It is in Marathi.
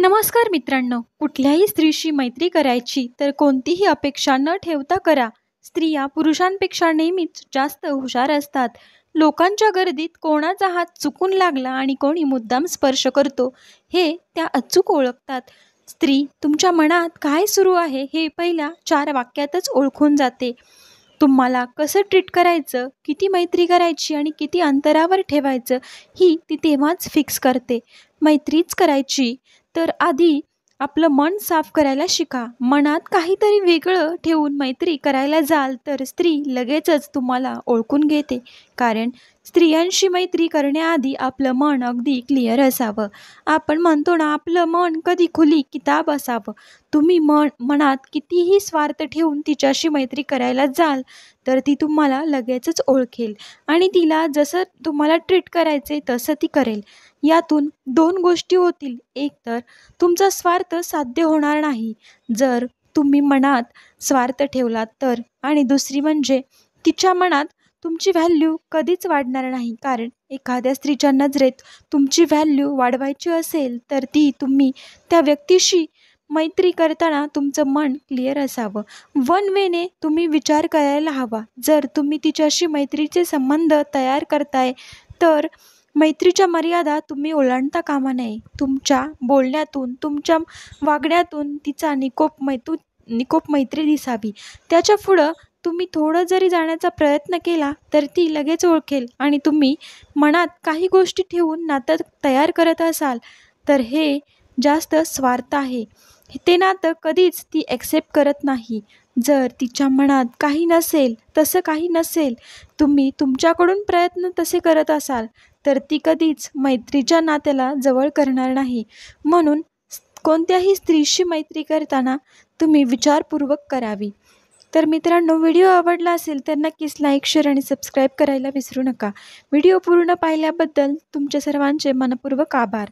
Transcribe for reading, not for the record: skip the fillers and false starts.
नमस्कार मित्रांनो, कुठल्याही स्त्रीशी मैत्री करायची तर कोणतीही अपेक्षा न ठेवता करा. स्त्रिया पुरुषांपेक्षा नेहमीच जास्त हुशार असतात. लोकांच्या गर्दीत कोणाचा हात चुकून लागला आणि कोणी मुद्दाम स्पर्श करतो हे त्या अचूक ओळखतात. स्त्री तुमच्या मनात काय सुरू आहे हे पहिल्या 4 वाक्यातच ओळखून जाते. तुम्हाला कसं ट्रीट करायचं, किती मैत्री करायची आणि किती अंतरावर ठेवायचं ही ती तेव्हाच फिक्स करते. मैत्रीच करायची तर आधी आपलं मन साफ करायला शिका. मनात काहीतरी वेगळं ठेवून मैत्री करायला जाल तर स्त्री लगेचच तुम्हाला ओळखून घेते. कारण स्त्रियांशी मैत्री करण्याआधी आपलं मन अगदी क्लिअर असावं. आपण म्हणतो ना, आपलं मन कधी खुली किताब असावं. तुम्ही मनात कितीही स्वार्थ ठेवून तिच्याशी मैत्री करायला जाल तर ती तुम्हाला लगेचच ओळखेल आणि तिला जसं तुम्हाला ट्रीट करायचे तसं ती करेल. यातून 2 गोष्टी होतील. एक तर तुमचा स्वार्थ साध्य होणार नाही जर तुम्ही मनात स्वार्थ ठेवलात तर, आणि दुसरी म्हणजे तिच्या मनात तुमची व्हॅल्यू कधीच वाढणार नाही. कारण एखाद्या स्त्रीच्या नजरेत तुमची व्हॅल्यू वाढवायची असेल तर तुम्ही त्या व्यक्तीशी मैत्री करताना तुमचं मन क्लिअर असावं. वन वेने तुम्ही विचार करायला हवा. जर तुम्ही तिच्याशी मैत्रीचे संबंध तयार करताय तर मैत्रीच्या मर्यादा तुम्ही ओलांडता कामा नये. तुमच्या बोलण्यातून, तुमच्या वागण्यातून तिचा निकोप मैत्री दिसावी. त्याच्या पुढं तुम्ही थोडं जरी जाण्याचा प्रयत्न केला तर ती लगेच ओळखेल. आणि तुम्ही मनात काही गोष्टी ठेवून नातं तयार करत असाल तर हे जास्त स्वार्थ आहे. ते नातं कधीच ती ॲक्सेप्ट करत नाही. जर तिच्या मनात काही नसेल, तसं काही नसेल, तुम्ही तुमच्याकडून प्रयत्न तसे करत असाल तर ती कधीच मैत्रीच्या नात्याला जवळ करणार नाही. म्हणून कोणत्याही स्त्रीशी मैत्री करताना तुम्ही विचारपूर्वक करावी. तर मित्रांनो, व्हिडिओ आवडला असेल तर नक्कीच लाईक, शेअर आणि सबस्क्राईब करायला विसरू नका. व्हिडिओ पूर्ण पाहिल्याबद्दल तुमच्या सर्वांचे मनपूर्वक आभार.